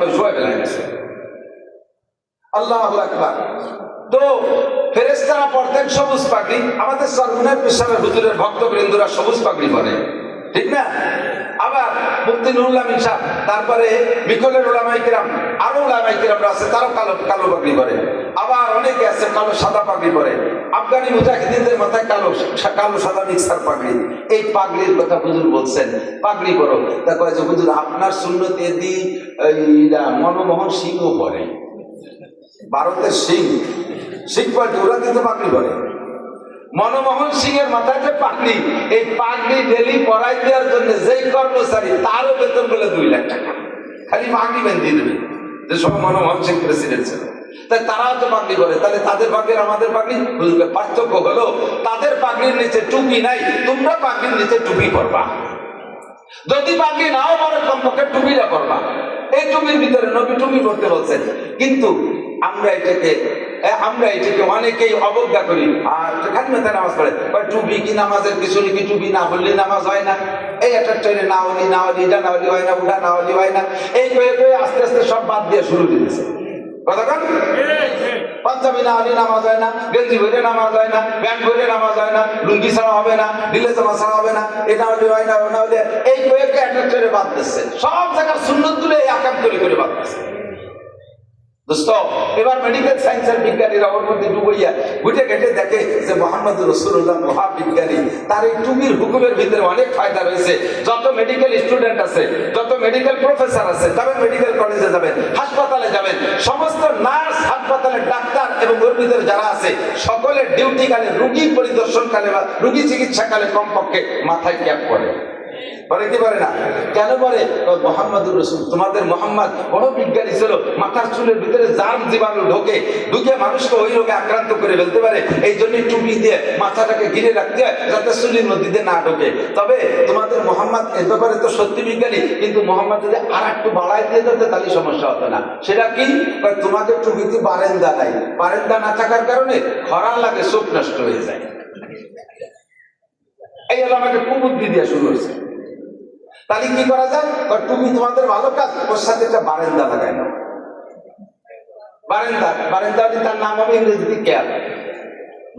বড় শোয়া ফেলে গেছে। আল্লাহু আকবার। তো ফেরেশতারা পড়তেন সবুজ পাগড়ি। আমাদের সরমুনার পেশাবের হুজুরের ভক্তবৃন্দরা সবুজ পাগড়ি পরে, ঠিক না? আবার মুফতি নুরুল আমিন সাহেব, তারপরে মিকলের উলামায়ে কিরাম, আরো উলামায়ে কিরামরা আছে, তারাও কালো কালো পাগড়ি পরে। আবার অনেকে আছে কালো সাদা পাগড়ি পরে। আফগানি মুজাহিদিনদের মাথায় কালো কালো সাদা মিক্সার পাগড়ি। এই পাগড়ির কথা হুজুর বলছেন, পাগড়ি পরো। তা কয় যে হুজুর আপনার সুন্নতে দি এইটা মনমোহন সিংও পরে, ভারতের সিং পার্টি, ওরা কিন্তু পাগড়ি পরে। মনমোহন সিং এর মাথায় যে পাগড়ি, এই পাগড়ি ডেলি পরাই দেওয়ার জন্য যেই কর্মচারী, তারও বেতন বলে 2 লাখ টাকা, খালি পাগড়ি বেঁধে দেবে। যে সব মনমোহন সিং প্রেসিডেন্ট ছিল, তাই তারাও তো পাগড়ি করে। তাহলে তাদের পাগড়ি আমাদের পাগড়ি, পার্থক্য হলো তাদের পাগড়ির নিচে টুপি নাই, তোমরা পাগড়ির নিচে টুপি করবা। যদি পাগড়ি নাও পরে কমপক্ষে টুপিটা করবা। এই টুপির ভিতরে নবী টুপি করতে বলছেন, কিন্তু আমরা এটাকে অনেকেই অবজ্ঞা করি। আর খালি মাথায় নামাজ পড়ে, টুপি কি নামাজের কিছু নাকি, টুপি না বললে নামাজ হয় না। এই একটা ট্রেনে না হলি এটা না হলি হয় না, ওটা না হলি হয় না, এই কয়ে আস্তে আস্তে সব বাদ দিয়ে শুরু দিতেছে। কতক্ষণ পাঞ্জাবি না হলে নামাজ হয় না, গেঞ্জি ভরে নামাজ হয় না, প্যান্ট ভরে নামাজ হয় না, লুঙ্গি ছাড়া হবে না, ঢিলে জামা ছাড়া হবে না, এটা হলে হয় না, ওটা হলে, এই কয়েকটা একটা ট্রেনে বাদ দিচ্ছে। সব জায়গার সুন্নত তুলে এই আকাম করে বাদ দিচ্ছে। দোস্ত, এবার মেডিকেল সায়েন্সের বিজ্ঞানীরা ওর মধ্যে ডুবইয়া ঘুটে ঘেটে দেখে যে মোহাম্মদ রাসূলুল্লাহ মহাবিজ্ঞানী, তার এই টুপির হুকুমের ভিতরে অনেক ফায়দা রয়েছে। যত মেডিকেল স্টুডেন্ট আছে, যত মেডিকেল প্রফেসর আছে, যাবেন মেডিকেল কলেজে যাবেন, হাসপাতালে যাবেন, সমস্ত নার্স, হাসপাতালের ডাক্তার এবং ওর ভিতরে যারা আছে, সকলের ডিউটি কালে, রুগী পরিদর্শন কালে বা রুগী চিকিৎসা কালে কমপক্ষে মাথায় ক্যাপ পরে। পরে কি পারে না? কেন পারে? মুহাম্মদুর রাসূল, তোমাদের মুহাম্মদ বড় বিজ্ঞানী ছিল। মাথার চুলের ভিতরে জার্ম জীবাণু ঢোকে মানুষকে ওই রোগে আক্রান্ত করে ফেলতে পারে। এই জন্য টুপি দিয়ে মাথাটাকে ঘিরে রাখতে হয় যাতে চুলের মধ্যে না ঢোকে। তবে তোমাদের মুহাম্মদ এ ব্যাপারে তো সত্যি বিজ্ঞানী, কিন্তু মুহাম্মদ যদি আর একটু বাড়াই দিয়ে যেত তাহলে সমস্যা হতো না। সেটা কি? তোমাদের টুপিতে বারেন্দা নাই, বারেন্দা না থাকার কারণে খরা লাগে, চোখ নষ্ট হয়ে যায়। এই হলো আমাকে কুবুদ্ধি দিয়ে শুরু হয়েছে। তাহলে কি করা যায়? টুপি তোমাদের ভালো কাজ, ওর সাথে একটা বারেন্দা লাগাই না। বারেন্দা তার নাম হবে ইংরেজিতে ক্যাপ।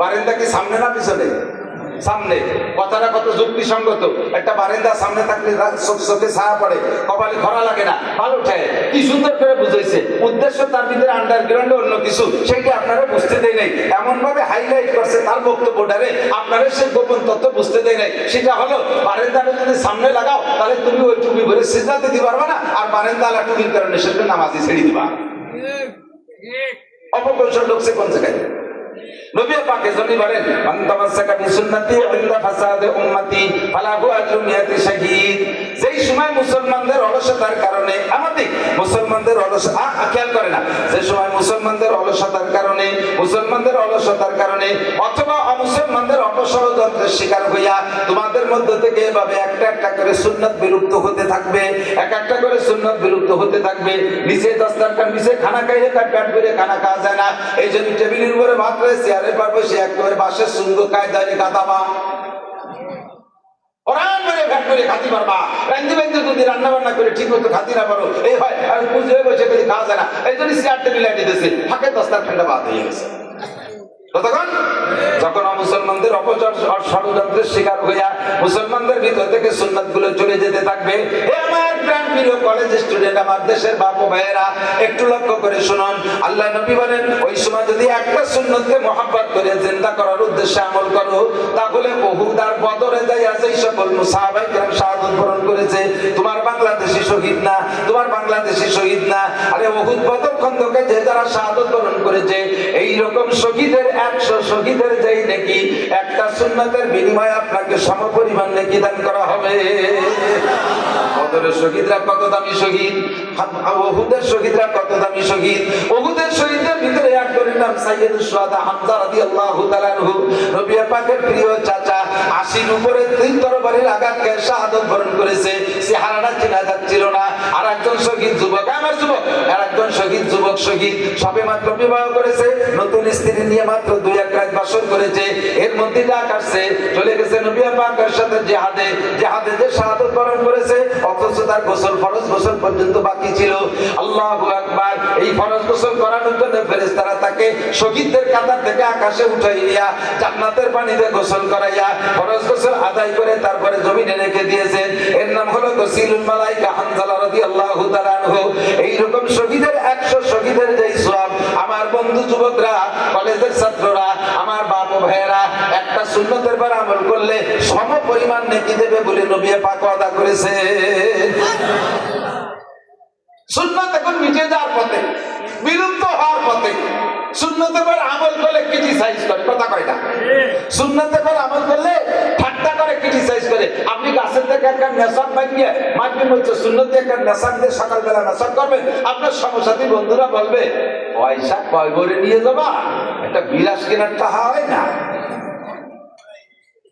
বারেন্দা কি সামনে না পিছনে? সামনে। কথাটা কত যুক্তিসঙ্গত। একটা বারেন্দা সামনে থাকলে চোখে ছায়া পড়ে, কপালে খরা লাগে না, ভালো ঠায়। কি সুন্দর করে বুঝাইছে। উদ্দেশ্য তার ভিতরে আন্ডারগ্রাউন্ডে অন্য কিছু, সেইটা আপনারা বুঝতে দেয় নাই। এমন ভাবে হাইলাইট করছে তার বক্তব্যটারে, আপনারা সেই গোপন তথ্য বুঝতে দেয় নাই। সেটা হলো বারেন্দাটা যদি সামনে লাগাও তাহলে তুমি ওই টুপি ভরে সিজদা দিতে পারবা না, আর বারেন্দা আলা টুপির কারণে সেটা নামাজি ছেড়ে দিবা। অপকৌশল ঢুকছে কোন জায়গায়? নবী পাক এজন্যই বলেন, মান তামাসসাকা বিসুন্নতি ইনদা ফাসাদে উম্মতি ফালাহু আজরু মিয়াতি শাহীদ। যেই সময় মুসলমানদের অলসতার কারণে, আমাদের মুসলমানদের অলসতা খেয়াল করে না, যে সময় মুসলমানদের অলসতার কারণে অথবা অমুসলমানদের অপষড়যন্ত্রের শিকার হইয়া তোমাদের মধ্য থেকে এভাবে একটা একটা করে সুন্নাত বিলুপ্ত হতে থাকবে, একটা করে সুন্নাত বিলুপ্ত হতে থাকবে। নিচে দস্তারখান, নিচে খানা খাইলে তার পেট ভরে খানা খাওয়া যায় না। এই জন্য টেবিলের উপরে ভাত রয়েছে, চেয়ারে পারবো সে একেবারে বাঁশের সুন্দর কায়দায় গাদাবা ওরান করে ভ্যাট করে খাতি পারবা। রান্ধি বান্ধি যদি রান্না বান্না করে ঠিক মতো খাতি না পারো, এই হয় আর পুজো বসে করে খাওয়া যায় না। এই জন্য চেয়ার টেবিল আইনে দিয়েছে, ফাঁকে দস্তারখানটা বাদ হয়ে গেছে। কতক্ষণ? যখন মুসলমানদের ষড়যন্ত্রের শিকার হইয়া মুসলমানদের ভিতর থেকে সুন্নাত গুলো চলে যেতে থাকবে। আমার প্রাণ প্রিয় কলেজ স্টুডেন্ট, আমার দেশের বাপু ভাইয়েরা, একটু লক্ষ্য করে শুনুন। আল্লাহ নবী বলেন, ওই সময় যদি একটা সুন্নতকে মহব্বত করে জিন্দা করার উদ্দেশ্যে আমল করো, তাহলে উহুদ আর বদরে যাইয়া যেই সকল সাহাবায়ে কেরাম শাহাদাত বরণ করেছে, তোমার বাংলাদেশি শহীদ না, তোমার বাংলাদেশি শহীদ না, আরে উহুদ বদর খন্দকে যে যারা শাহাদাত বরণ করেছে, এই রকম শহীদের 100 শহীদের যেই নাকি একটা সুন্নাতের বিনিময়ে আপনাকে সমপরিমাণ নেকি দান করা হবে। বদরের শহীদরা কত দামি শহীদ, উহুদের শহীদরা কত দামি শহীদ। উহুদের শহীদদের ভিতরে একজনের নাম সাইয়্যিদুশ শুহাদা হামজা রাদিয়াল্লাহু তাআলা আনহু, নবী পাকের প্রিয় চাচা। 80 উপরে 3 তরবারির আঘাত খেয়ে শাহাদাত বরণ করেছে, চেহারাটা চেনা যাচ্ছিল না। আর একজন শহীদ যুবক, আমার যুবক, আর একজন শহীদ যুবক শহীদ সবে মাত্র বিবাহ করেছে, নতুন স্ত্রী নিয়ে মাত্র 2-1 রাত বাসর করেছে, এর মধ্যে ডাক আসছে, চলে গেছে নবী পাকের সাথে জিহাদে, জিহাদে যে শাহাদাত বরণ করেছে, অথচ তার গোসল ফরজ গোসল পর্যন্ত বাকি ছিল। আল্লাহু আকবার। এই ফরজ গোসল করানোর জন্য ফেরেশতারা তাকে শহীদদের কাতার থেকে আকাশে উঠাইয়া জান্নাতের পানিতে গোসল করাইয়া ফরজ গোসল আদায় করে তারপরে জমিনে রেখে দিয়েছেন। এর নাম হলো গসিলুল মালাইকা হানজালা রাদিয়াল্লাহু তাআলা আনহু। এইরকম শহীদের 100 শহীদের যেই সওয়াব, আমার বন্ধু যুবকরা, কলেজের ছাত্ররা, আমার বাপ ও ভাইয়েরা, একটা সুন্নতের পর আমল করলে সম পরিমাণ নেকি দেবে বলে নবী পাক ওয়াদা করেছে। সুন্নত এখন মিটে যাওয়ার পথে, বিলুপ্ত হওয়ার পথে। সুন্নতের পর আমল করলে ক্রিটিসাইজ করে, কথা কয়টা? সুন্নতের পর আমল করলে ঠাট্টা করে, ক্রিটিসাইজ করে। আপনি গাছের থেকে একটা নেশাক বানিয়ে মাইকিং হচ্ছে, সুন্নতে একটা নেশাক দিয়ে সকালবেলা নেশাক করবেন, আপনার সমসাথী বন্ধুরা বলবে পয়সা কয় করে নিয়ে যাবা, একটা বিলাস কেনার টাকা হয় না,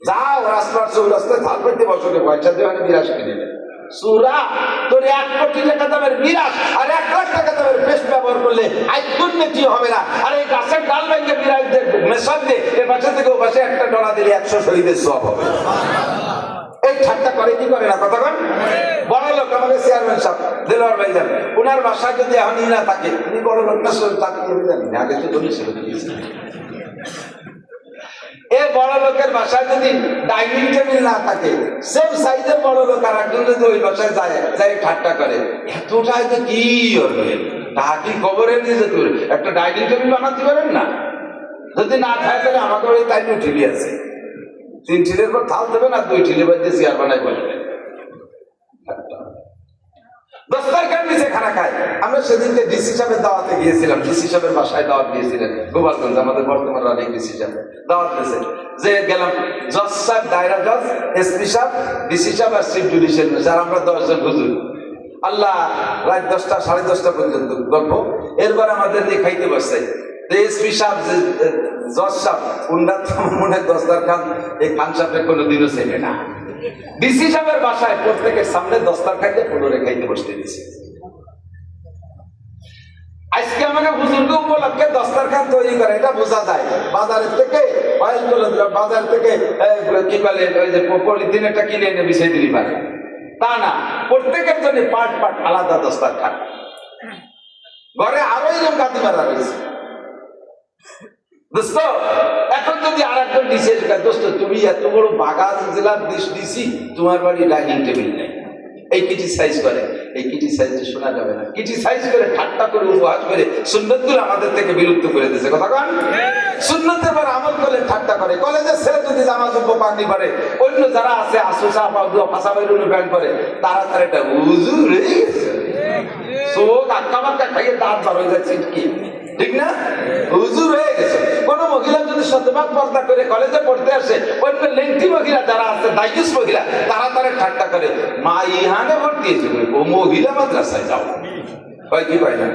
যাও রাস্তার চৌরাস্তায় ধার করতে বসো, পয়সা দিয়ে বিলাস কিনে নেবে। সুরা তোর 1 কোটি টাকা দামের বিরাট আর 1 লাখ টাকা দামের পেস্ট ব্যবহার করলে আইকুন কি হবে না? আর এই গাছের ডাল ভেঙে বিরাট মেশান দিয়ে এ পাশে থেকে ও পাশে একটা ডলা দিলে 100 শহীদের সওয়াব হবে। এই ঠাট্টা করে কি করে না? কথা কন। বড় লোক আমাদের চেয়ারম্যান সাহেব দেলোয়ার ভাইজান, ওনার বাসায় যদি এখনই না থাকে, উনি বড় লোকটা তাকে জানি না, আগে তো জমি ছিল। এ বড় লোকের বাসায় যদি ডাইনিং টেবিল না থাকে, সেম সাইজের বড় লোক আর একজন যদি ওই বাসায় যায়, যাই ঠাট্টা করে, এতটাই তো কি হবে, তাহা কি খবরে নিয়ে যেতে পারে? একটা ডাইনিং টেবিল বানাতে পারেন না? যদি না থাকে তাহলে আমাকে ওই তাই ঠিলি আছে, 3 ঠিলের পর থাল দেবে না, 2 ঠিলে বাজে চেয়ার বানাই বলবে। দস্তারখান নিচে খানা খায়। আমরা সেদিনকে ডিসি সাহেবের দাওয়াতে গিয়েছিলাম, ডিসি সাহেবের বাসায় দাওয়াত দিয়েছিলেন গোপালগঞ্জ, আমাদের বর্তমান রানিং ডিসি সাহেব দাওয়াত দিয়েছে। যে গেলাম, জজ সাহেব, দায়রা জজ, এসপি সাহেব, ডিসি সাহেব আর চিফ জুডিশিয়াল ম্যাজিস্ট্রেট, আমরা 10 জন হুজুর। আল্লাহ, রাত 10টা 10:30 পর্যন্ত গল্প। এরপর আমাদের দিয়ে খাইতে বসছে। এসপি সাহেব, জজ সাহেব, উন্নত মনে দস্তারখান, এই খান সাহেবের কোনোদিনও চেনে না। ডিসি সাহেবের বাসায় প্রত্যেকের সামনে দস্তারখানে পুনরে খাইতে বসতে দিয়েছে। আজকে আমাকে হুজুরকে উপলক্ষে দস্তারখান তৈরি করে, এটা বোঝা যায়। বাজারের থেকে বাজার থেকে কি বলে ওই যে পলিথিন একটা কিনে এনে বিছিয়ে দিলি পারে, তা না, প্রত্যেকের জন্য পার্ট পার্ট আলাদা দস্তারখান। ঘরে আরো এরকম কাতি মারা রয়েছে। দোস্ত, এখন যদি আর একজন ডিসি দোস্ত, তুমি এত বড় বাগান জেলার ডিসি, তোমার বাড়ি ডাইনিং টেবিল নেই, এই ক্রিটিসাইজ করে। এই ক্রিটিসাইজ শোনা যাবে না। ক্রিটিসাইজ করে, ঠাট্টা করে, উপহাস করে সুন্নতগুলো আমাদের থেকে বিলুপ্ত করে দিয়েছে। কথা কন। সুন্নতের পর আমল করলে ঠাট্টা করে। কলেজের ছেলে যদি জামা জুব্বো পাগড়ি করে, অন্য যারা আছে আসুসা পাউডুয়া ফাঁসা বাইরুন ব্যান্ড করে, তারা তার একটা হুজুর চোখ আক্কা মাক্কা খাইয়ে দাঁত বার হয়ে যাচ্ছে, কি ঠিক না? হুজুর হয়ে গেছে। কোন মহিলা যদি শতভাগ পর্দা করে কলেজে পড়তে আসে, অন্য লেংটি মহিলা যারা আছে, দায়ুস মহিলা, তারা তারা ঠাট্টা করে, মা ইহানে ভর্তি হয়েছে, ও মহিলা মাদ্রাসায় যাও, হয় কি পাই না?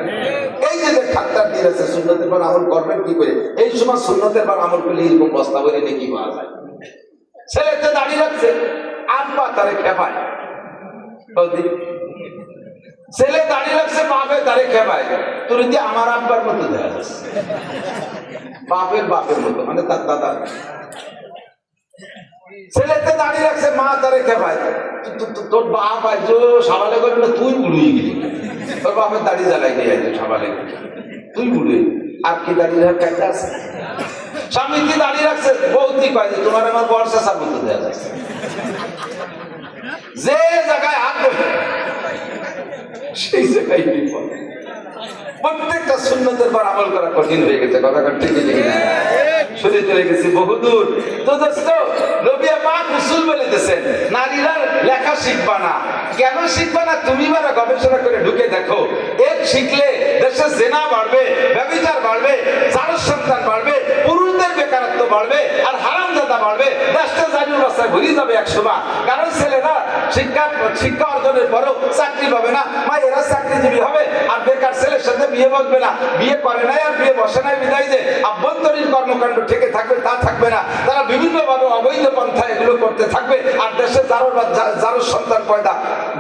এই যে ঠাট্টার দিন আছে, সুন্নতের পর আমল করবেন কি করে? এই সময় সুন্নতের পর আমল করলে এরকম বস্তা বলে কি পাওয়া যায়? ছেলেতে দাঁড়িয়ে রাখছে, আব্বা তারে খেপায়, ছেলে দাঁড়িয়ে রাখছে, বাপে তারে খেপায়। তোর যে আমার আব্বার মতো দেখা যাচ্ছে, বাপের মতো, মানে তার দাদা। ছেলেতে দাঁড়িয়ে রাখছে, মা তারে খেপায়। তোর বাপ আজ সাবালে করবে না, তুই বুড়ুই গেলি, তোর বাপের দাঁড়িয়ে জ্বালাই দিয়ে আইছে সাবালে, তুই বুড়ুই। আর কি দাঁড়িয়ে রাখা আছে? স্বামী কি দাঁড়িয়ে রাখছে, বৌদি কয় যে তোমার আমার বর্ষার মতো দেখা যাচ্ছে। যে জায়গায় হাত সেই জায়গায় বিপদ। প্রত্যেকটা সুন্নতের পর আমল করা কঠিন হয়ে গেছে। কথা ঠিক না? সরে চলে গেছি বহুদূর। তো দোস্ত, নবী পাক রাসূল বলে দিয়েছেন, নারীরা লেখা শিখবা না। কেন শিখবা না? তুমি বারা গবেষণা করে ঢুকে দেখো। এক শিখলে দেশে জেনা বাড়বে, ব্যভিচার বাড়বে, জারজ সন্তান বাড়বে, পুরুষদের বেকারত্ব বাড়বে, আর হারামজাদা বাড়বে। দেশটা জানুর রাস্তায় ঘুরে যাবে একসময়। কারণ ছেলেরা শিক্ষা অর্জনের পরও চাকরি পাবে না, মায়েরা চাকরিজীবী হবে, আর বেকার ছেলের সাথে বিয়ে বসবে না। বিয়ে করে নাই আর বিয়ে বসে নাই বিদায় যে আভ্যন্তরীণ কর্মকাণ্ড থেকে থাকবে তা থাকবে না। তারা বিভিন্ন ভাবে অবৈধ পন্থা এগুলো করতে করতে থাকবে, আর দেশে যারো সন্তান পয়দা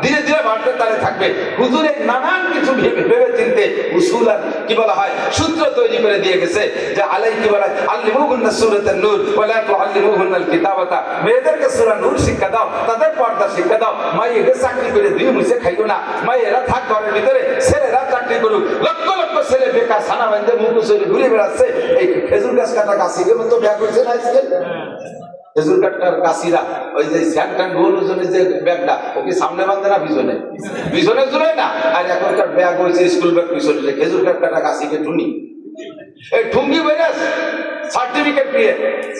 ধীরে ধীরে বাড়তে তারে থাকবে। হুজুরে নানান কিছু ভেবে চিনতে উসুল আর কি বলা হয় সূত্র তৈরি করে দিয়ে গেছে যে আলাই কি বলা হয় আল্লিমুহুন্না সূরাতান নূর ওয়া লা তুআল্লিমুহুন্নাল কিতাবাতা, মেয়েদেরকে সূরা নূর শিক্ষা দাও, তাদের পর্দা শিক্ষা দাও। মাইয়েরা চাকরি করে দুই মুছে খাইও না, মাইয়েরা থাক ঘরের ভিতরে, ছেলেরা চাকরি করুক। লক্ষ লক্ষ ছেলে বেকার ছানা বাঁধে মুখ চলে ঘুরে বেড়াচ্ছে। এই খেজুর গাছ কাটা গাছিদের মতো বিয়া করছে না আজকে। খেজুর কাটার গাছিরা ওই যে স্যান্টান গোল ওজনের যে ব্যাগটা ওকে সামনে বাঁধে না পিছনে, পিছনে ঝুলে না। আর এখনকার ব্যাগ হয়েছে স্কুল ব্যাগ পিছনে, খেজুর কাটা গাছিকে টুনি, এই ঠুঙ্গি বেরাস সার্টিফিকেট দিয়ে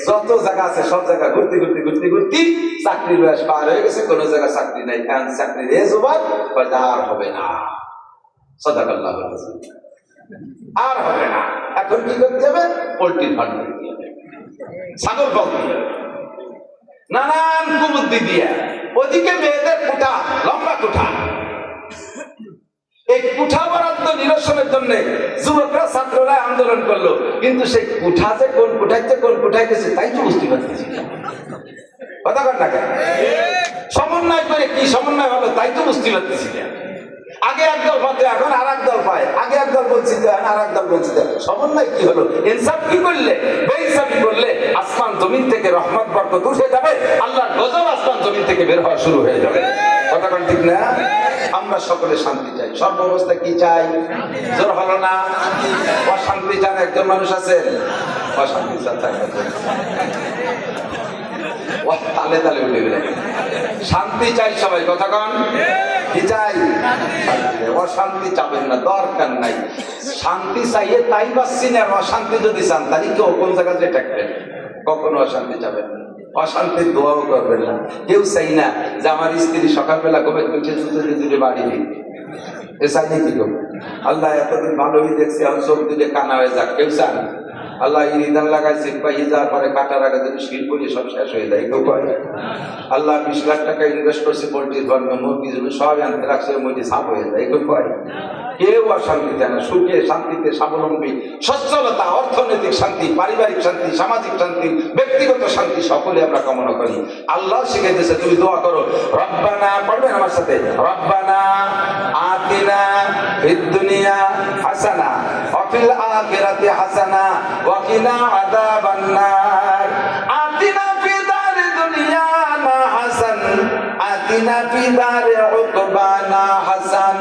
যত জায়গা আছে সব জায়গা ঘুরতে ঘুরতে ঘুরতে ঘুরতে চাকরির বয়স পার হয়ে গেছে, কোন জায়গায় চাকরি নাই। কারণ চাকরির এজ ওভার, আর হবে না। সাদাকাল্লাহ, আর হবে না। এখন কি করতে হবে? পোল্ট্রির ফার্ম করতে হবে, ছাগল পালতে হবে, নানান কুবুদ্ধি দিয়ে। ওদিকে মেয়েদের কুঠা, লম্বা কুঠা, এই কুঠা বরাদ্দ নিরসনের জন্য যুবকরা ছাত্ররা আন্দোলন করলো, কিন্তু সেই কুঠা যে কোন কুঠাইতে কোন কুঠাই গেছে তাই তো বুঝতে পারতেছি। কথা কর না কেন? সমন্বয় করে কি সমন্বয় হলো তাই তো বুঝতে পারতেছি। আগে একদল পাতে, এখন আর একদল পায়। আগে একদল বঞ্চিত, এখন আর একদল বঞ্চিত। সমন্বয় কি হলো? ইনসাফ কি করলে? বেইনসাফি করলে আসমান জমিন থেকে রহমত বরকত উঠে যাবে, আল্লাহর গজব আসমান জমিন থেকে বের হওয়া শুরু হয়ে যাবে। কথা বল ঠিক না? আমরা সকলে শান্তি চাই, সর্বাবস্থা কি চাই? জোর হলো না? অশান্তি চান একজন মানুষ আছেন? অশান্তি চান তালে তালে উঠে গেলে। শান্তি চাই সবাই, কথা কন কি চাই? অশান্তি চাবেন না, দরকার নাই। শান্তি চাইয়ে তাই পাচ্ছি না। অশান্তি যদি চান তাহলে কেউ কোন জায়গায় যে থাকবেন, কখনো অশান্তি চাবেন না, অশান্তির দোয়াও করবেন না। কেউ চাই না যে আমার স্ত্রী সকালবেলা ঘুমে তুলছে দুটো বাড়ি দিই, এ চাই নাকি কেউ? আল্লাহ এতদিন ভালোই দেখছি, আমি চোখ দিলে কানা হয়ে যাক, কেউ চান? আল্লাহ ইরিদান লাগাইছে, যাওয়ার পরে কাটার আগে যদি শিল করিয়ে সব শেষ হয়ে যায়, কেউ করে? আল্লাহ 20 লাখ টাকা ইনভেস্ট করছে পোল্ট্রির ফার্মে, মুরগি জন্য সব আনতে রাখছে, মুরগি সাপ হয়ে যায়, কেউ করে? কেউ অশান্তি চায় না। সুখে শান্তিতে স্বাবলম্বী, সচ্ছলতা, অর্থনৈতিক শান্তি, পারিবারিক শান্তি, সামাজিক শান্তি, ব্যক্তিগত শান্তি সকলে আমরা কামনা করি। আল্লাহ শিখাইতেছে তুমি দোয়া করো, রব্বানা, পড়বেন আমার সাথে, রব্বানা আতিনা ফিদ দুনিয়া হাসানা ওয়া ফিল আখিরাতি হাসানা ওয়া কিনা আযাবান নার। আতিনা ফি দারি দুনিয়ানা হাসান, আতিনা ফি দারি উকবানা হাসান।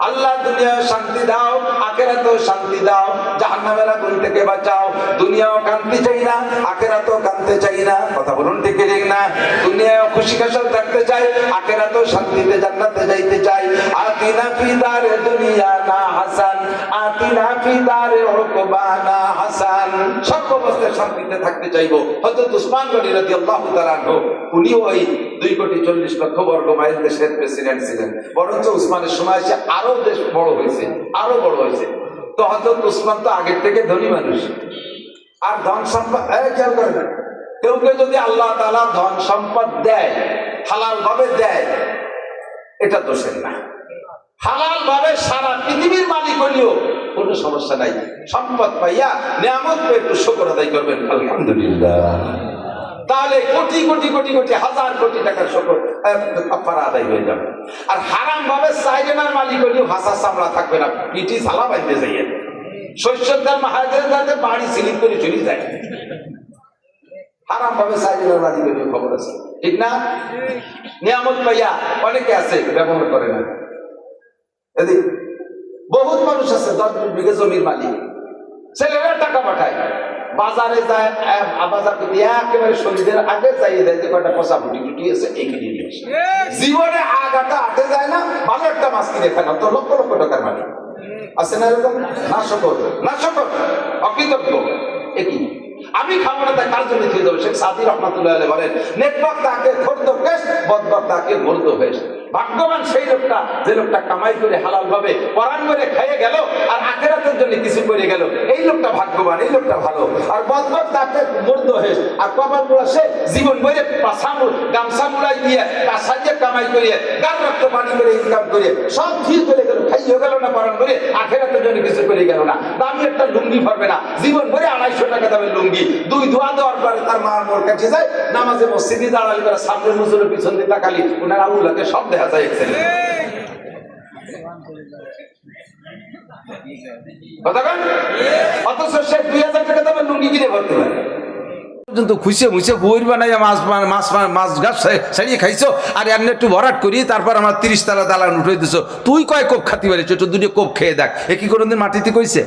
আল্লাহ দুনিয়ায় শান্তি দাও, আখিরাতেও শান্তি দাও, জাহান্নামের আগুন থেকে বাঁচাও। দুনিয়াও কাঁদতে চাই না, আখিরাতেও কাঁদতে চাই না। কথা বলুন ঠিক ঠিক না? দুনিয়াও খুশি খুশাল থাকতে চাই, আখিরাতেও শান্তিতে জান্নাতে যাইতে চাই। আতিনা ফি দারি দুনিয়ানা হাসান, আতিনা ফি দারি উকবানা হাসান। সব অবস্থায় শান্তিতে থাকতে চাইবো। হযরত উসমান গনি রাদিয়াল্লাহু তাআলা আনহু, উনিও ওই 2,40,00,000 বর্গ মাইল দেশের প্রেসিডেন্ট ছিলেন। বরঞ্চ উসমানের সময় এসে আরো দেশ বড় হয়েছে, আরো বড় হয়েছে। তো হযরত উসমান তো আগের থেকে ধনী মানুষ, আর ধন সম্পদ খেয়াল করেন, কেউ কেউ যদি আল্লাহ তাআলা ধন সম্পদ দেয়, হালাল ভাবে দেয়, এটা দোষের না। হালাল ভাবে সারা পৃথিবীর মালিক হলেও কোনো সমস্যা নাই। সম্পদ পাইয়া নিয়ামত পেয়ে একটু শুকর আদায় করবেন, আলহামদুলিল্লাহ। তাহলে কোটি কোটি কোটি কোটি হাজার কোটি টাকার শুকর কাফারা আদায় হয়ে যাবে। আর হারাম ভাবে সাইডেনার মালিক হলেও ভাষা চামড়া থাকবে না, পিঠি ঝালা বাঁধতে যাইয়ে শস্যের দাম হাজার যাতে বাড়ি সিলিপ করে চলে যায়। হারাম ভাবে সাইডেনার মালিক হলেও খবর আছে, ঠিক না? নিয়ামত পাইয়া অনেকে আছে ব্যবহার করে না। এদিক বহুত মানুষ আছে 10 বিঘা জমির মালিক, ছেলেরা টাকা পাঠায়, বাজারে যায়, বাজার থেকে একেবারে শরীরের আগে যাইয়ে দেয় যে কয়টা পচা ফুটি টুটি আছে এখানে নিয়ে আসে। জীবনে আগাটা আটে যায় না, ভালো একটা মাছ কিনে খায় না, তো লক্ষ লক্ষ টাকার মালিক আছে না এরকম? না শকর, না শকর, অকৃতজ্ঞ। একই আমি খাবো না, তাই কার জন্য খেয়ে যাবো? শেখ সাদি রহমাতুল্লাহ আলাইহি বলেন, নেকবাক তাকে খর্দ পেশ, বদবাক তাকে মর্দ পেশ। ভাগ্যবান সেই লোকটা যে লোকটা কামাই করে হালাল ভাবে পরাণ করে খাইয়ে গেল, আর আখিরাতের জন্য জন্য কিছু করে গেল, এই লোকটা ভাগ্যবান, এই লোকটা ভালো। আর বদবদ তাকে মর্দ হয়ে আর কপাল পোড়া সে জীবন বইরে গামছা মুড়াই দিয়ে কাঁচা দিয়ে কামাই করিয়ে গান রক্ত পানি করে ইনকাম করে সব ঠিক করে গেল, খাইয়ে গেল না পালন করে, আখেরাতের জন্য কিছু করে গেল না। দামি একটা লুঙ্গি ভরবে না, জীবন ভরে 250 টাকা দামের লুঙ্গি, 2 দোয়া দেওয়ার পরে তার মার মোর কাছে যায়, নামাজে মসজিদে দাঁড়ালি করে সামনে মুসলের পিছন দিয়ে তাকালি ওনার আবুল্লাহকে সব দেখা যায়। অথচ সে 2000 টাকা দামের লুঙ্গি কিনে ভরতে পারে। খুশে মুছে বই বানাই মাছ গাছ সারিয়ে খাইছো, আর এমনি একটু ভরাট করি, তারপর আমার 30 তলা দালান উঠে দিছো। তুই কয় কোপ খাতি পারিস, একটু দুটো কোপ খেয়ে দেখ। এ কি কোনোদিন মাটিতে কইছে?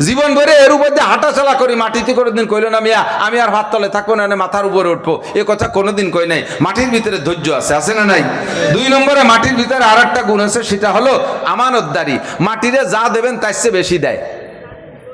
জীবন ভরে এর উপর দিয়ে হাঁটা চলা করি, মাটিতে কোনোদিন কইল না মিয়া আমি আর ভাত তলে থাকবো না, মাথার উপরে উঠবো, এ কথা কোনোদিন কই নাই। মাটির ভিতরে ধৈর্য আছে না নাই? 2 নম্বরে মাটির ভিতরে আর একটা গুণ আছে, সেটা হলো আমানতদারি। মাটিরে যা দেবেন তার চেয়ে বেশি দেয়।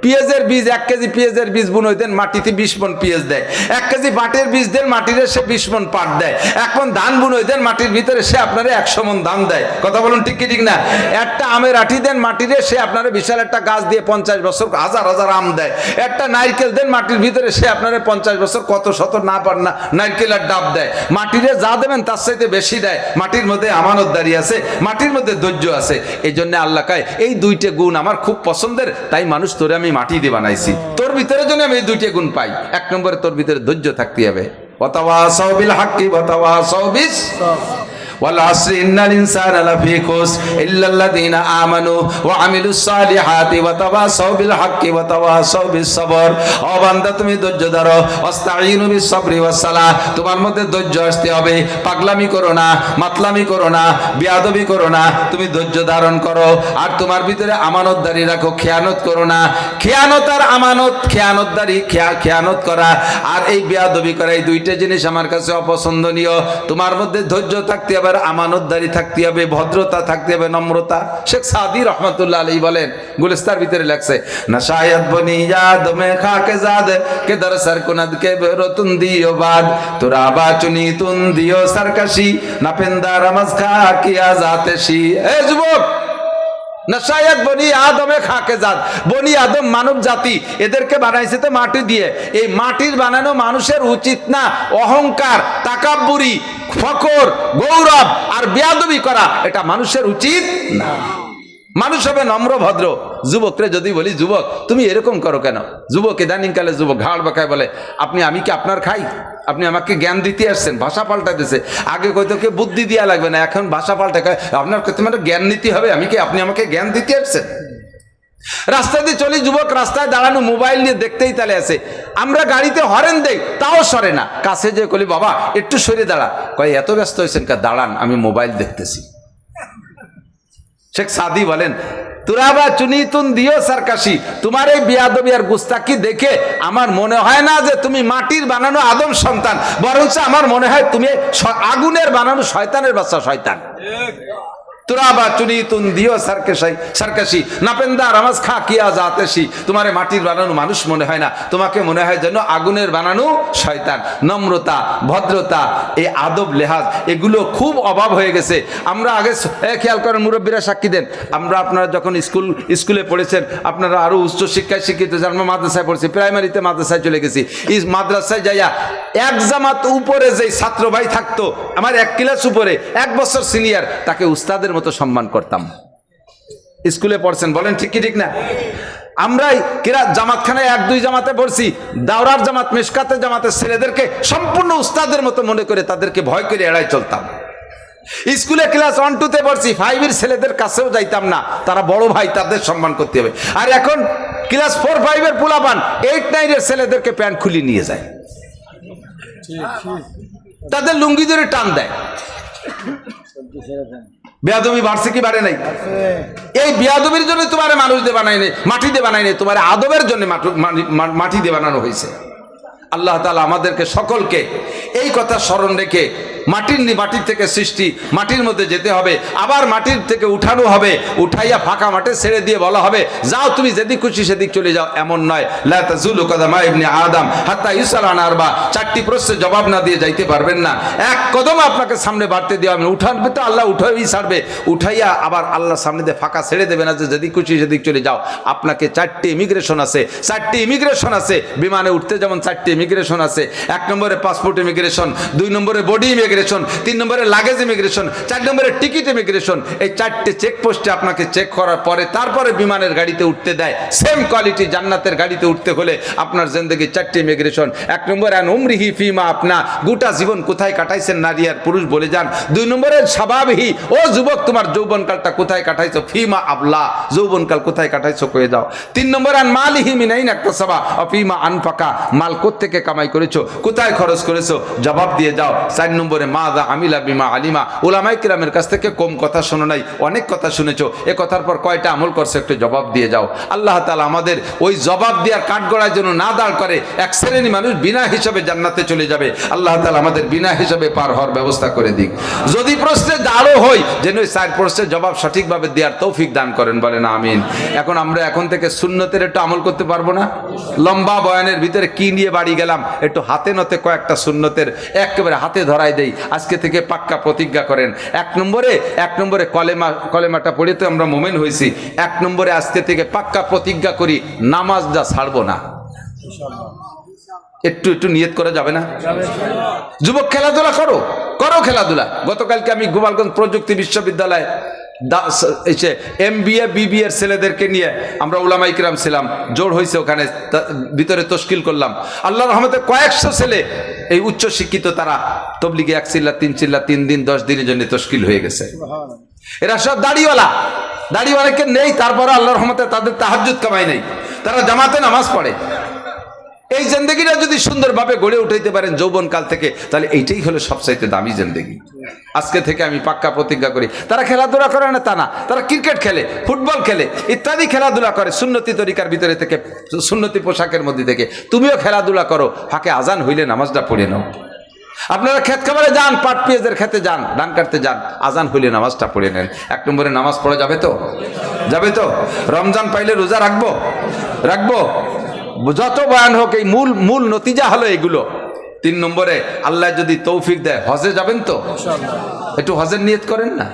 পেঁয়াজের বীজ 1 কেজি পেঁয়াজের বীজ বুনই দেন, মাটিতে 20 মণ পেঁয়াজ দেয়। 1 কেজি পাটের বীজ দেন, মাটিরে সে 20 মণ পাট দেয়। 1 মণ ধান বুনই দেন, মাটির ভিতরে সে আপনারে 100 মণ ধান দেয়। কথা বলুন ঠিক কি ঠিক না? একটা আমের আঠি দেন মাটিরে, সে আপনারে বিশাল একটা গাছ দিয়ে 50 বছর হাজার হাজার আম দেয়। একটা নারকেল দেন মাটির ভিতরে, সে আপনারে 50 বছর কত শত না পার না নারকেলের ডাব দেয়। মাটিরে যা দেবেন তার চাইতে বেশি দেয়। মাটির মধ্যে আমানতদারি আছে, মাটির মধ্যে ধৈর্য আছে। এই জন্য আল্লাহ কয় এই 2টে গুণ আমার খুব পছন্দের, তাই মানুষ তোরে আমি মাটি দিয়ে বানাইছি। তোর ভিতরে জন্য আমি এই 2টে গুণ পাই। 1 নম্বরে তোর ভিতরে ধৈর্য থাকতে হবে। ওয়াতাওয়াসাউ বিল হাক্কি ওয়াতাওয়াসাউ বিস ওয়াল আসরি ইন্নাল ইনসানা লাফি খুস ইল্লাল্লাযীনা আমানু ওয়া আমিলুস সালিহাতি ওয়াতাওয়াসাউ বিল হাক্কি ওয়াতাওয়াসাউ বিস সবর। ও বান্দা তুমি ধৈর্য ধরো, ওয়াস্তাঈনু বিস সাবরি ওয়াস সালাহ। তোমার মধ্যে ধৈর্য আসতে হবে। পাগলামি করো না, মাতলামি করো না, বেয়াদবি করো না, তুমি ধৈর্য ধারণ করো। আর তোমার ভিতরে আমানতদারি রাখো, খেয়ানত করো না। খেয়ানত আর আমানত, খেয়ানতদারি খেয়ানত করা আর এই বেয়াদবি করা, এই 2টা জিনিস আমার কাছে অপছন্দনীয়। তোমার মধ্যে ধৈর্য থাকতে হবে, আমানতদারি থাকতে হবে, ভদ্রতা থাকতে হবে, নম্রতা। শেখ সাদি রহমাতুল্লাহ আলাইহি বলেন, গুলিস্তার ভিতরে লেখছে, নাশায়াত বনি ইয়াদ মে খাকে জাদ কে দর সর কুনদ কে রতুন দিও বাদ তুরাবা চুনি তুন দিও সরকশি না পেন্দা রমজ খা কিয়া জাতেশি। এ যুবক, নাশায়াত বনি আদমে খাকে জাত, বনি আদম মানব জাতি, এদেরকে বানাইছে তো মাটি দিয়ে। এই মাটির বানানো মানুষের উচিত না অহংকার, তাকাব্বুরি, ফখর, গৌরব আর বেয়াদবি করা, এটা মানুষের উচিত না। মানুষ হবে নম্র ভদ্র। যুবকরে যদি বলি, যুবক তুমি এরকম করো কেন? যুবক ইদানিং কালে যুবক ঘাড় বাঁকায় বলে, আমি কি আপনার খাই? আপনি আমাকে জ্ঞান দিতে আসছেন, ভাষা পাল্টাতেছে। আগে কইতো কে বুদ্ধি দেওয়া লাগবে না, এখন ভাষা পাল্টা কয় আপনার তোমার জ্ঞান নিতে হবে। আপনি আমাকে জ্ঞান দিতে আসছেন? রাস্তা দিয়ে চলি, যুবক রাস্তায় দাঁড়ানো মোবাইল নিয়ে দেখতেই তালে আছে। আমরা গাড়িতে হরেন দেই, তাও সরে না। কাছে যে কলি বাবা একটু সরে দাঁড়া, কয় এত ব্যস্ত হয়েছেন কা? দাঁড়ান আমি মোবাইল দেখতেছি। শেখ সাদি বলেন, তুরাবা চুনি তুন দিও সরকাশি, তোমার এই বেয়াদবি আর গুস্তাকি দেখে আমার মনে হয় না যে তুমি মাটির বানানো আদম সন্তান, বরঞ্চ আমার মনে হয় তুমি আগুনের বানানো শয়তানের বাচ্চা, শয়তান। তুরাবা চুনি তুন দিও সরকাশি নাপেন্দা রমজ খা কিয়া জাতেশি। তোমারে মাটির বানানো মানুষ মনে হয় না, তোমাকে মনে হয় যেন আগুনের বানানো শয়তান। নম্রতা, ভদ্রতা, এই আদব লেহাজ, এগুলো খুব অভাব হয়ে গেছে। আমরা আগে খেয়াল করেন, মুরব্বীরা সাক্ষী দেন, আপনারা যখন স্কুলে পড়েছেন, আপনারা আরো উচ্চ শিক্ষায় শিক্ষিত, আমরা মাদ্রাসায় পড়ছি, প্রাইমারিতে মাদ্রাসায় চলে গেছি। এই মাদ্রাসায় যাইয়া 1 জামাত উপরে যে ছাত্র ভাই থাকতো, আমার 1 ক্লাস উপরে 1 বছর সিনিয়র, তাকে উস্তাদের মতো সম্মান করতাম। স্কুলে পড়ছেন, বলেন ঠিক কি ঠিক না? আমরাই জামাতখানায় 1-2 জামাতে পড়ছি, দাওরার জামাত, মিশকাতের জামাতের ছেলেদেরকে সম্পূর্ণ উস্তাদের মতো মনে করে তাদেরকে ভয় করে এড়াই চলতাম। স্কুলে ক্লাস 1-2তে পড়ছি, 5-এর ছেলেদের কাছেও যাইতাম না, তারা বড় ভাই, তাদের সম্মান করতে হবে। আর এখন ক্লাস 4-5-এর পোলাপান 8-9-এর ছেলেদেরকে প্যান্ট খুলি নিয়ে যায়, তাদের লুঙ্গি ধরে টান দেয়। বেয়াদবি বাড়ছে কি বাড়ে নাই? এই বেয়াদবির জন্য তোমার মানুষ দিয়ে বানাই নেই, মাটি দিয়ে বানাই নেই, তোমার আদবের জন্য মাটি দিয়ে বানানো হয়েছে। আল্লাহ তাআলা আমাদেরকে সকলকে এই কথা স্মরণ রেখে মাটির থেকে সৃষ্টি, মাটির মধ্যে যেতে হবে, আবার মাটির থেকে উঠানো হবে, উঠাইয়া ফাঁকা মাঠে ছেড়ে দিয়ে বলা হবে যাও তুমি যেদিক খুশি সেদিক চলে যাও। এমন নয়, লা তাজুলু কদামা ইবনে আদম হাত্তা ইউসাল আন আরবা, 4টি প্রশ্নের জবাব না দিয়ে যাইতে পারবেন না। এক কদম আপনাকে সামনে বাড়তে দেওয়া হবে, উঠাবে তো আল্লাহ উঠাবেই ছাড়বে, উঠাইয়া আবার আল্লাহ সামনে দিয়ে ফাঁকা ছেড়ে দেবে না যে যেদিক খুশি সেদিক চলে যাও। আপনাকে 4টি ইমিগ্রেশন আছে, 4টি ইমিগ্রেশন আছে। বিমানে উঠতে যেমন 4টি ইমিগ্রেশন আছে, 1 নম্বরে পাসপোর্ট ইমিগ্রেশন, 2 নম্বরে বডি ইমিগ্রেশন, 3 নম্বরে লাগেজ ইমিগ্রেশন, 4 নম্বরে টিকিট ইমিগ্রেশন। এই 4টে চেকপোস্টে আপনাকে চেক করার পরে তারপরে বিমানের গাড়িতে উঠতে দেয়। সেম কোয়ালিটি জান্নাতের গাড়িতে উঠতে হলে আপনার জিন্দেগি 4টি ইমিগ্রেশন। 1 নম্বর আন উমরিহি ফিমা আপনা, গোটা জীবন কোথায় কাটাইছেন নারী আর পুরুষ বলে যান। 2 নম্বরে শাবাবিহি, ও যুবক তোমার যৌবনকালটা কোথায় কাটাইছো, ফিমা আবলা, যৌবনকাল কোথায় কাটাইছো কয়ে দাও। 3 নম্বর আন মালিহি মিনাইন ইকতাসাবা ফিমা আনফাকা, মাল কোত্থেকে কামাই করেছো, কোথায় খরচ করেছো, জবাব দিয়ে যাও। 4 নম্বরে মাযা আমিলা বিমা আলিমা, উলামায়ে কিরামের কাছ থেকে কম কথা শোনো নাই, অনেক কথা শুনেছো, এ কথার পর কয়টা আমল করছো একটু জবাব দিয়ে যাও। আল্লাহ তাআলা আমাদের ওই জবাব দেওয়ার কাঠগড়ায় যেন না দাঁড় করে। এক শ্রেণী মানুষ বিনা হিসাবে জান্নাতে চলে যাবে, আল্লাহ তাআলা আমাদের বিনা হিসাবে পার হওয়ার ব্যবস্থা করে দিক। যদি প্রশ্নে দাঁড়ও হই যেন ওই 4 প্রশ্নের জবাব সঠিকভাবে দেওয়ার তৌফিক দান করেন, বলেন আমিন। এখন থেকে সুন্নতের একটু আমল করতে পারবো না? লম্বা বয়ানের ভিতরে কি নিয়ে বাড়ি গেলাম, একটু হাতে নতে কয়েকটা সুন্নতের একেবারে হাতে ধরাই দেই। আজকে থেকে পাক্কা প্রতিজ্ঞা করেন। 1 নম্বরে কলেমাটা পড়ে তো আমরা মুমিন হয়েছি। 1 নম্বরে আজকে থেকে পাক্কা প্রতিজ্ঞা করি নামাজটা ছাড়বো না। একটু নিয়ত করা যাবে না? যুবক খেলাধুলা করো খেলাধুলা। গতকালকে আমি গোপালগঞ্জ প্রযুক্তি বিশ্ববিদ্যালয়ে MBA BBA ছেলেদেরকে নিয়ে আমরা উলামায়ে কিরাম ছিলাম, জোর হয়েছে ওখানে, ভিতরে তশকিল করলাম। আল্লাহর রহমতে কয়েকশো ছেলে এই উচ্চ শিক্ষিত, তারা তবলিগে 1 চিল্লা 3 চিল্লা 3 দিন 10 দিনের জন্য তশকিল হয়ে গেছে। এরা সব দাড়িওয়ালাকে নেই, তারপরে আল্লাহর রহমতে তাদের তাহাজ্জুদ কামাই নেই, তারা জামাতে নামাজ পড়ে। এই জিন্দেগিটা যদি সুন্দরভাবে গড়ে উঠাইতে পারেন যৌবনকাল থেকে, তাহলে এইটাই হলো সবচাইতে দামি জিন্দেগি। আজকে থেকে আমি পাক্কা প্রতিজ্ঞা করি। তারা খেলাধুলা করে না তা না, তারা ক্রিকেট খেলে, ফুটবল খেলে, ইত্যাদি খেলাধুলা করে সুন্নতি তরিকার ভিতরে থেকে, সুন্নতি পোশাকের মধ্যে থেকে। তুমিও খেলাধুলা করো, ফাঁকে আজান হইলে নামাজটা পড়ে নাও। আপনারা ক্ষেত খামারে যান, পাট পেঁয়াজের খেতে যান, ধান কাটতে যান, আজান হইলে নামাজটা পড়ে নেন। 1 নম্বরে নামাজ পড়া যাবে তো? রমজান পাইলে রোজা রাখবো। যত বয়ান হোক, এই মূল নতিজা হলো এগুলো। 3 নম্বরে আল্লাহ যদি তৌফিক দেয় হজে যাবেন তো? একটু হজের নিয়ত করেন না?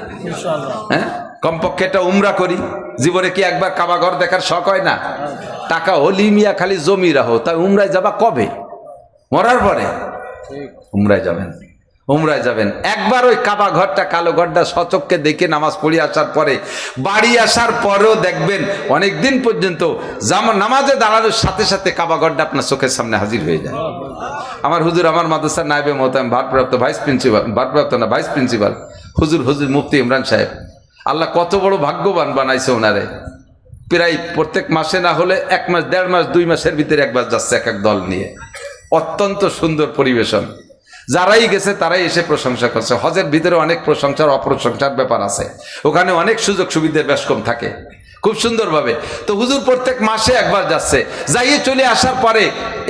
হ্যাঁ, কমপক্ষে একটা উমরা করি। জীবনে কি একবার কাবা ঘর দেখার শখ হয় না? টাকা হলি মিয়া খালি জমি রাখো, তাই উমরায় যাবা কবে? মরার পরে উমরায় যাবেন। একবার ওই কাবা ঘরটা, কালো ঘরটা সচক্ষে দেখে নামাজ পড়ে আসার পরে, বাড়ি আসার পরেও দেখবেন অনেক দিন পর্যন্ত নামাজে দাঁড়ানোর সাথে সাথে কাবা ঘরটা আপনার চোখের সামনে হাজির হয়ে যায়। আমার হুজুর, আমার মাদ্রাসার নায়েবে মোহতারাম ভারপ্রাপ্ত ভাইস প্রিন্সিপাল হুজুর মুফতি ইমরান সাহেব, আল্লাহ কত বড় ভাগ্যবান বানাইছে ওনারে। প্রায় প্রত্যেক মাসে না হলে 1 মাস 1.5 মাস 2 মাসের ভিতরে একবার যাচ্ছে এক দল নিয়ে। অত্যন্ত সুন্দর পরিবেশন। যারাই গেছে তারাই এসে প্রশংসা করছে। হজের ভিতরে অনেক প্রশংসার অপ্রশংসার ব্যাপার আছে, ওখানে অনেক সুযোগ সুবিধার বেশ কম থাকে, খুব সুন্দরভাবে। তো হুজুর প্রত্যেক মাসে একবার যাচ্ছে, যাইয়ে চলে আসার পরে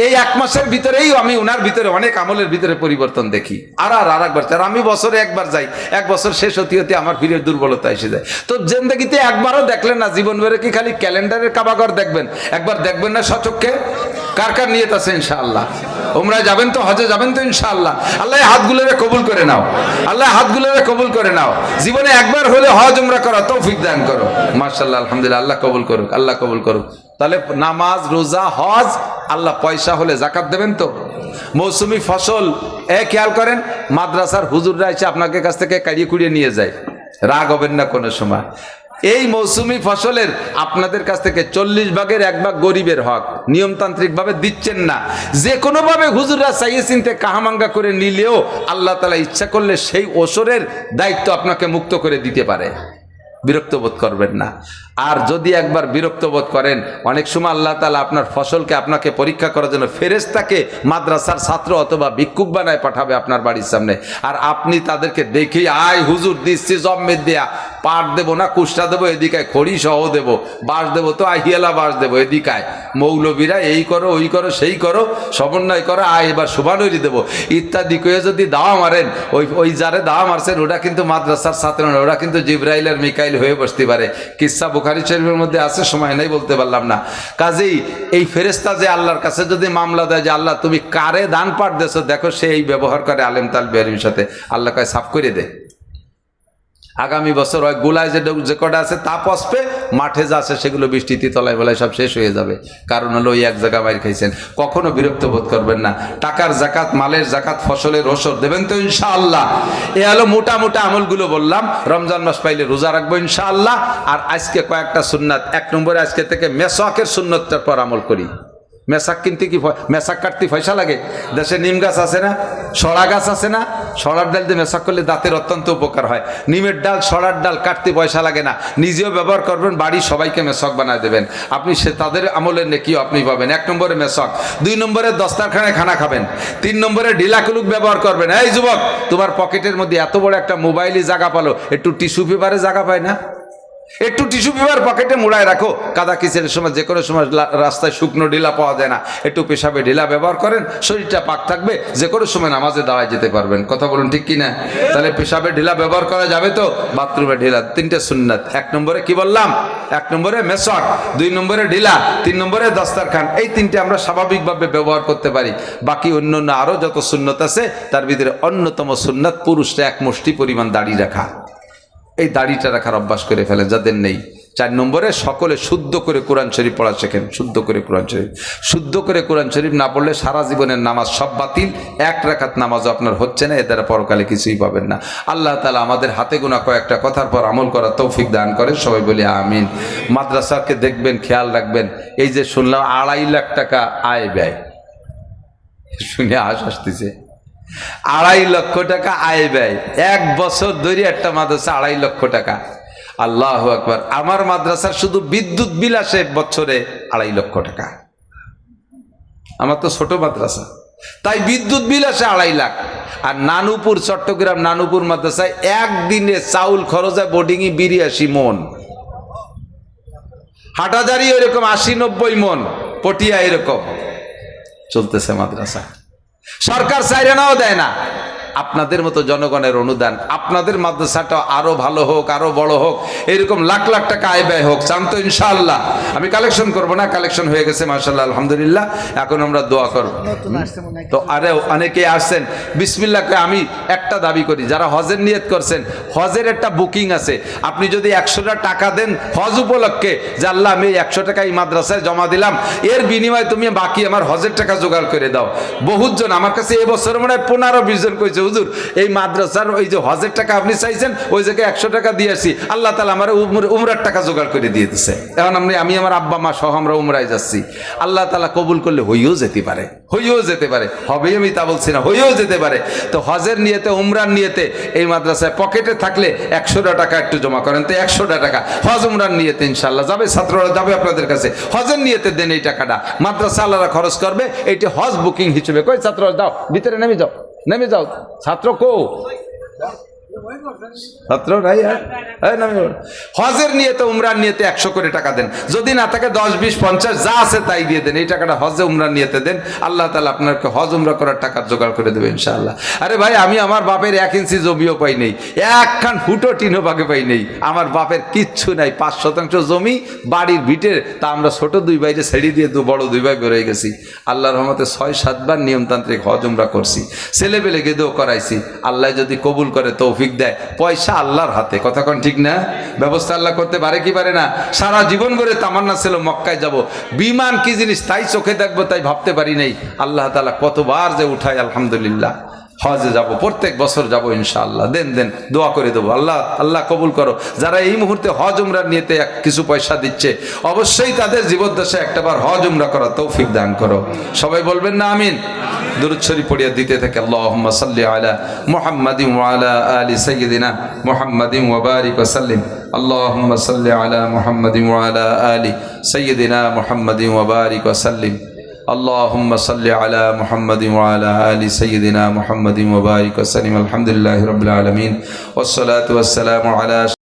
এই 1 মাসের ভিতরেই আমি ওনার ভিতরে অনেক আমলের ভিতরে পরিবর্তন দেখি। আর একবার, আর আমি বছরে একবার যাই, 1 বছর শেষ হতে হতে আমার ফিরের দুর্বলতা এসে যায়। তো জিন্দেগিতে একবারও দেখলেন না, জীবন ভরে কি খালি ক্যালেন্ডারের কাবাঘর দেখবেন? একবার দেখবেন না সচক্ষে? কার নিয়ত আছে ইনশাআল্লাহ? উমরায় যাবেন তো, হজে যাবেন তো ইনশাআল্লাহ? আল্লাহ হাতগুলোরে কবুল করে নাও। জীবনে একবার হলে হজ উমরা করা তৌফিক দান করো। মাশাআল্লাহ, আলহামদুলিল্লাহ, আল্লাহ কবুল করুক। তাহলে নামাজ, রোজা, হজ, আল্লাহ পয়সা হলে যাকাত দেবেন তো? মৌসুমি ফসল খেয়াল করেন, মাদ্রাসার হুজুররা এসে আপনাকে কাছ থেকে কাড়িয়ে কুড়িয়ে নিয়ে যায়, রাগ হবেন না কোনো সময়। এই মৌসুমি ফসলের আপনাদের কাছ থেকে 40 ভাগের 1 ভাগ গরিবের হক, নিয়মতান্ত্রিক ভাবে দিচ্ছেন না। যে কোনো ভাবে হুজুররা চাইয়ে চিনতে কাহামাঙ্গা করে নিলেও আল্লাহ তাআলা ইচ্ছা করলে সেই ওসরের দায়িত্ব আপনাকে মুক্ত করে দিতে পারে। বিরক্ত বোধ করবেন না। আর যদি একবার বিরক্ত বোধ করেন, অনেক সময় আল্লাহ তাআলা আপনার ফসলকে আপনাকে পরীক্ষা করার জন্য ফেরেশতাকে মাদ্রাসার ছাত্র অথবা ভিক্ষুক বানায় পাঠাবে আপনার বাড়ির সামনে, আর আপনি তাদেরকে দেখেই আয় হুজুর দিচ্ছি জম্মেদ দেয়া, পাট দেবো না কুষ্টা দেবো, এদিকায় খড়ি সহ দেবো, বাঁশ দেবো তো আহিয়ালা বাঁশ দেবো, এদিকায় মৌলবীরা এই করো ওই করো সেই করো সমন্বয় করো, আয় এবার শুভানরি দেবো ইত্যাদি করে যদি দাওয়া মারেন, ওই যারে দাওয়া মারছেন ওটা কিন্তু মাদ্রাসার ছাত্র না, ওরা কিন্তু জিব্রাইল আর মিকাইল হয়ে বসতে পারে। কিসসা বুখারী শরীফের মধ্যে আছে, সময় নেই বলতে পারলাম না। কাজেই এই ফেরেশতা যে আল্লাহর কাছে যদি মামলা দেয় যে আল্লাহ তুমি কারে দান পাঠ দেছো, দেখো সে এই ব্যবহার করে আলেম তালবে এর সাথে, আল্লাহ কাছে সাফ করে দে। আগামী বছর ওই গোলায় যে কটা আছে তা পসপে, মাঠে যা আছে সেগুলো বৃষ্টিতে তলায় বেলায় সব শেষ হয়ে যাবে। কারণ হলো ওই এক জায়গা বাইর খাইছেন। কখনো বিরক্ত বোধ করবেন না। টাকার জাকাত, মালের জাকাত, ফসলের ওসর দেবেন তো ইনশাআল্লাহ। এ হলো মোটা মোটা আমলগুলো বললাম। রমজান মাস পাইলে রোজা রাখবো ইনশাআল্লাহ। আর আজকে কয়েকটা সুন্নাত, 1 নম্বরে আজকে থেকে মেসওয়াকের সুন্নতটার পর আমল করি। মেসাক কিনতে কি মেসাক কাটতে পয়সা লাগে? দেশে নিম গাছ আছে না, সড়া গাছ আছে না, সড়ার ডাল দিয়ে মেসাক করলে দাঁতের অত্যন্ত উপকার হয়। নিমের ডাল, সড়ার ডাল কাটতে পয়সা লাগে না, নিজেও ব্যবহার করবেন, বাড়ির সবাইকে মেসক বানায় দেবেন, আপনি সে তাদের আমলের নেকিও আপনি পাবেন। 1 নম্বরে মেসক, 2 নম্বরে দস্তারখানায় খানা খাবেন, 3 নম্বরে ঢিলাকুলুক ব্যবহার করবেন। এই যুবক, তোমার পকেটের মধ্যে এত বড় একটা মোবাইলই জায়গা পালো, একটু টিস্যু পেপারে জায়গা পায় না? একটু টিস্যু পেপার পকেটে মুড়ায় রাখো, কাদা কিচেনের সময় যে কোনো সময় রাস্তায় শুকনো ঢিলা পাওয়া যায় না, একটু পেশাবে ঢিলা ব্যবহার করেন, শরীরটা পাক থাকবে, যে কোনো সময় নামাজে দাঁড়ায় যেতে পারবেন। কথা বলুন ঠিক কিনা? তাহলে পেশাবে ঢিলা ব্যবহার করা যাবে তো, বাথরুমে ঢিলা। 3টে সুন্নাত। 1 নম্বরে কি বললাম? 1 নম্বরে মেসওয়াক, 2 নম্বরে ঢিলা, 3 নম্বরে দস্তারখান। এই 3টে আমরা স্বাভাবিকভাবে ব্যবহার করতে পারি। বাকি অন্যান্য আরও যত সুন্নত আছে তার ভিতরে অন্যতম সুন্নাত পুরুষরা 1 মুষ্টি পরিমাণ দাড়ি রাখা। এই দাড়িটা রাখার অভ্যাস করে ফেলেন যাদের নেই। 4 নম্বরে সকলে শুদ্ধ করে কোরআন শরীফ পড়া শেখেন। শুদ্ধ করে কোরআন শরীফ, শুদ্ধ করে কোরআন শরীফ না পড়লে সারা জীবনের নামাজ সব বাতিল। 1 রাকাত নামাজও আপনার হচ্ছে না, এ দ্বারা পরকালে কিছুই পাবেন না। আল্লাহ তাআলা আমাদের হাতে গোনা কয়েকটা কথার পর আমল করার তৌফিক দান করেন, সবাই বলি আমিন। মাদ্রাসাকে দেখবেন, খেয়াল রাখবেন। এই যে শুনলাম 2.5 লাখ টাকা আয় ব্যয়, শুনে আসতেছে 2.5 লক্ষ টাকা আয় ব্যয়, 1 বছর ধরে একটা মাদ্রাসা 2.5 লক্ষ টাকা। আল্লাহু আকবার। আমার মাদ্রাসার শুধু বিদ্যুৎ বিল আসে বছরে 2.5 লক্ষ টাকা। আমার তো ছোট মাদ্রাসা, তাই বিদ্যুৎ বিল আসে 2.5 লাখ। আর নানুপুর, চট্টগ্রাম নানুপুর মাদ্রাসায় একদিনে চাউল খরচ হয় বোর্ডিংই 82 মন, হাটাজারি এরকম 80-90 মন, পটিয়া এরকম চলতেছে মাদ্রাসা। সরকার চাইরেনাও দেয় না। আপনাদের মতো জনগণের অনুদান, আপনাদের মাদ্রাসাটা আরো ভালো হোক, আরো বড় হোক, এরকম লাখ লাখ টাকা আয় ব্যয় হোক, চান তো ইনশাআল্লাহ? আমি কালেকশন করবো না, কালেকশন হয়ে গেছে মাশাআল্লাহ, আলহামদুলিল্লাহ। এখন আমরা দোয়া করব। তো আরে অনেকে আসছেন, বিসমিল্লাহ করে আমি একটা দাবি করি, যারা হজের নিয়ত করছেন, হজের একটা বুকিং আছে, আপনি যদি 100টা টাকা দেন হজ উপলক্ষে, যে আল্লাহ আমি 100 টাকা এই মাদ্রাসায় জমা দিলাম, এর বিনিময়ে তুমি বাকি আমার হজের টাকা জোগাড় করে দাও। বহুত জন আমার কাছে এবছর মনে হয় 15-20 জন কইছে, হুজুর এই মাদ্রাসার ওই যে হজের টাকা আপনি চাইছেন, ওই জায়গায় 100 টাকা দিয়ে আসি, আল্লাহ তাআলা আমার উমরার টাকা জোগাড় করে দিয়ে দিচ্ছে। এখন আমি আমার আব্বা মা সহ আমরা উমরায় যাচ্ছি। আল্লাহ তাআলা কবুল করলে হইও যেতে পারে, হইও যেতে পারে, হবেই আমি তা বলছি না, হইও যেতে পারে। তো হজের নিয়তে, উমরার নিয়তে এই মাদ্রাসায় পকেটে থাকলে 100টা টাকা একটু জমা করেন, তো 100টা টাকা হজ উমরার নিয়তে ইনশাআল্লাহ যাবে, ছাত্ররা যাবে আপনাদের কাছে। হজের নিয়তে দেন এই টাকাটা, মাদ্রাসা আল্লাহরা খরচ করবে, এইটি হজ বুকিং হিসেবে। কই ছাত্ররা যাও, ভিতরে নেমে যাও, নেমে যাও। ছাত্র কো? ছাত্র নাই। হজের নিয়তে, উমরার নিয়তে 100 করে টাকা দেন। যদি না থাকে 10, 20, 50 যা আছে তাই দিয়ে দেন। এই টাকাটা হজে উমরার নিয়তে দেন, আল্লাহ তাআলা আপনাকে হজ উমরা করার টাকা জোগাড় করে দেবে ইনশাআল্লাহ। আরে ভাই, আমি আমার বাপের 1 ইঞ্চি জমিও পাই নেই, 1 ফুটো টিনও ভাগে পাই নেই। আমার বাপের কিচ্ছু নাই, 5 শতাংশ জমি, বাড়ির ভিটের, তা আমরা ছোট 2 ভাইরে ছেড়ে দিয়ে বড় 2 ভাই বেরোয় গেছি। আল্লাহর রহমতে 6-7 বার নিয়মতান্ত্রিক হজ উমরা করছি, ছেলেবেলে গেদেও করাইছি। আল্লাহ যদি কবুল করে, তৌফিক দেয়, পয়সা আল্লাহর হাতে, কথা কোন ঠিক না? ব্যবস্থা আল্লাহ করতে পারে কি পারে না? সারা জীবন ভরে তামান্না ছিল মক্কায় যাব, বিমান কি জিনিস তাই চোখে দেখবো, তাই ভাবতে পারি নাই। আল্লাহ তাআলা কতবার যে উঠায়, আলহামদুলিল্লাহ। হজে যাব, প্রত্যেক বছর যাব ইনশাআল্লাহ। দেন দোয়া করে দেবো, আল্লাহ কবুল করো। যারা এই মুহূর্তে হজ উমরার নিয়তে কিছু পয়সা দিচ্ছে, অবশ্যই তাদের জীবদ্দশায় একটাবার হজ উমরা করা তৌফিক দান করো। সবাই বলবেন না আমিন? দুরূদ শরীফ পড়িয়া দিতে থাকে। আল্লাহুম্মা সাল্লি আলা মুহাম্মাদিন ওয়া আলা আলি সাইয়্যিদিনা মুহাম্মাদিন ওয়া বারিক ওয়া সাল্লিম। আল্লাহুম্মা সাল্লি আলা মুহাম্মাদিন ওয়া আলা আলি সাইয়্যিদিনা মুহাম্মাদিন ওয়া বারিক ওয়া সাল্লিম। اللهم صل على محمد وعلى آل سيدنا محمد وبارك وسلم. الحمد لله رب العالمين والصلاة والسلام على